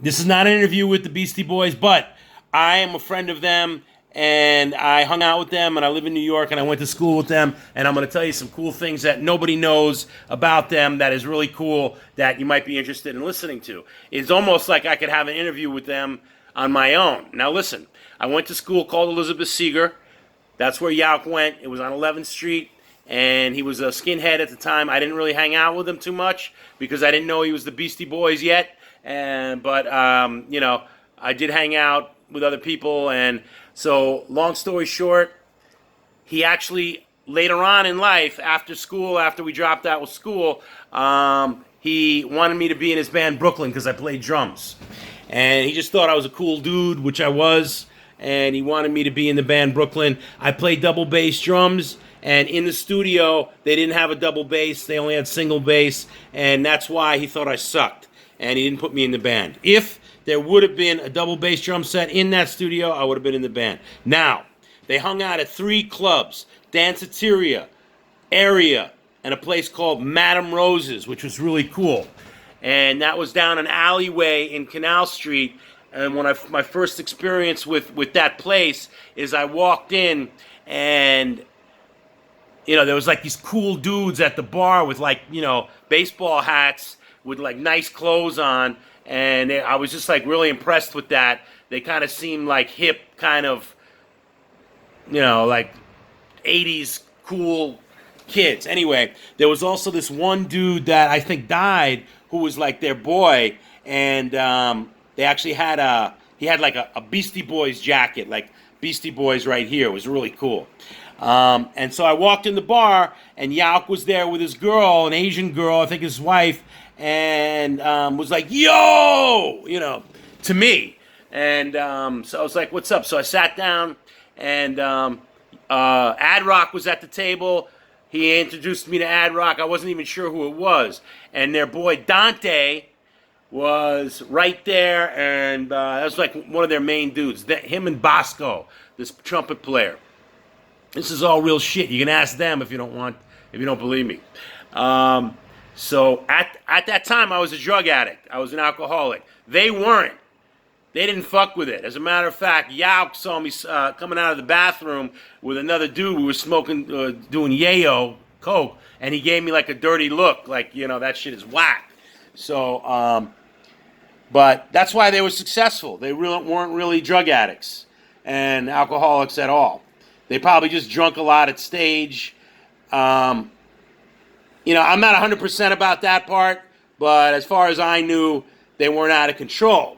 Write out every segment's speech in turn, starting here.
This is not an interview with the Beastie Boys, but I am a friend of them, and I hung out with them, and I live in New York, and I went to school with them, and I'm going to tell you some cool things that nobody knows about them that is really cool that you might be interested in listening to. It's almost like I could have an interview with them on my own. Now listen, I went to school called Elizabeth Seeger. That's where Yauk went. It was on 11th Street, and he was a skinhead at the time. I didn't really hang out with him too much because I didn't know he was the Beastie Boys yet. But I did hang out with other people, and so long story short, he actually later on in life, after school, after we dropped out of school, he wanted me to be in his band Brooklyn because I played drums, and he just thought I was a cool dude, which I was. And he wanted me to be in the band Brooklyn. I played double bass drums, and in the studio, they didn't have a double bass. They only had single bass, and that's why he thought I sucked, and he didn't put me in the band. If there would have been a double bass drum set in that studio, I would have been in the band. Now, they hung out at 3 clubs, Danceteria, Area, and a place called Madame Rose's, which was really cool. And that was down an alleyway in Canal Street. And my first experience with that place is I walked in, and there was like these cool dudes at the bar with baseball hats with like nice clothes on, and I was just like really impressed with that. They kind of seemed like hip, kind of like 80s cool kids. Anyway, there was also this one dude that I think died who was like their boy, and they actually had he had like a Beastie Boys jacket, like Beastie Boys right here. It was really cool. And so I walked in the bar, and Yauk was there with his girl, an Asian girl, I think his wife, and was like, yo, to me. And so I was like, what's up? So I sat down, and Adrock was at the table. He introduced me to Adrock. I wasn't even sure who it was. And their boy Dante was right there, and that was like one of their main dudes. Him and Bosco, this trumpet player. This is all real shit. You can ask them if you don't believe me. So at that time, I was a drug addict. I was an alcoholic. They weren't. They didn't fuck with it. As a matter of fact, Yauk saw me coming out of the bathroom with another dude. We were smoking, doing yayo, coke, and he gave me like a dirty look, like, that shit is whack. So, but that's why they were successful. They weren't really drug addicts and alcoholics at all. They probably just drunk a lot at stage. I'm not 100% about that part, but as far as I knew, they weren't out of control.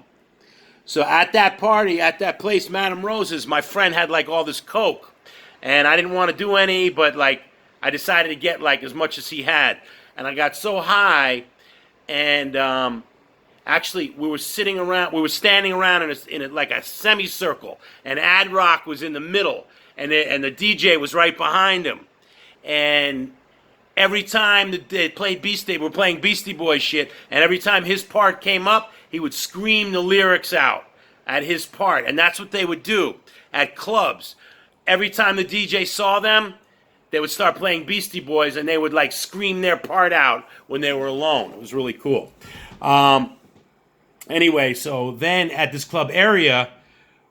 So at that party, at that place, Madame Rose's, my friend had like all this coke, and I didn't want to do any, but like I decided to get like as much as he had, and I got so high, and actually, we were standing around in like a semicircle, and Adrock was in the middle, and the DJ was right behind him. And every time that they played Beastie, we're playing Beastie Boys shit, and every time his part came up, he would scream the lyrics out at his part, and that's what they would do at clubs. Every time the DJ saw them, they would start playing Beastie Boys, and they would like scream their part out when they were alone. It was really cool. Anyway, so then at this club Area,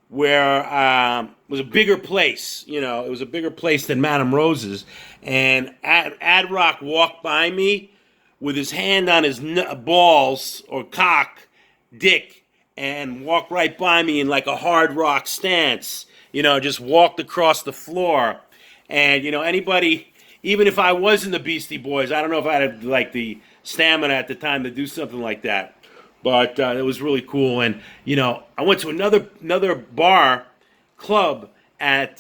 where was a bigger place, it was a bigger place than Madame Rose's, and Adrock walked by me with his hand on his balls or cock, dick, and walked right by me in like a hard rock stance, just walked across the floor, and anybody, even if I was in the Beastie Boys, I don't know if I had like the stamina at the time to do something like that. But it was really cool. And, I went to another bar, club at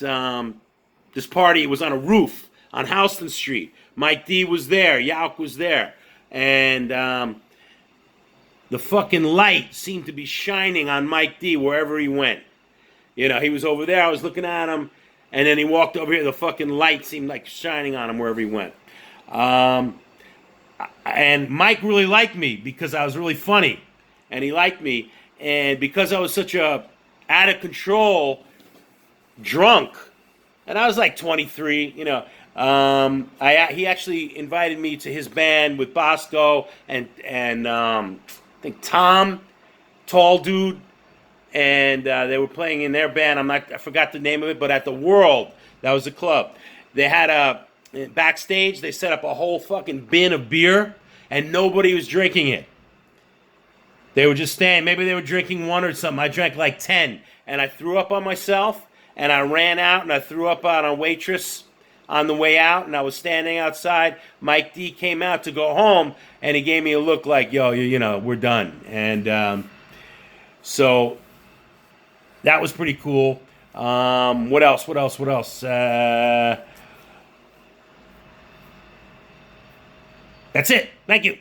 this party. It was on a roof on Houston Street. Mike D was there. Yauk was there. And the fucking light seemed to be shining on Mike D wherever he went. He was over there. I was looking at him. And then he walked over here. The fucking light seemed like shining on him wherever he went. And Mike really liked me because I was really funny. And he liked me, and because I was such a out of control drunk, and I was like 23, he actually invited me to his band with Bosco and I think Tom tall dude, and they were playing in their band. I forgot the name of it, but at the World, that was the club. They had a backstage. They set up a whole fucking bin of beer, and nobody was drinking it. They were just staying. Maybe they were drinking one or something. I drank like 10, and I threw up on myself, and I ran out, and I threw up on a waitress on the way out, and I was standing outside. Mike D came out to go home, and he gave me a look like, yo, you know, we're done. And so that was pretty cool. What else? That's it. Thank you.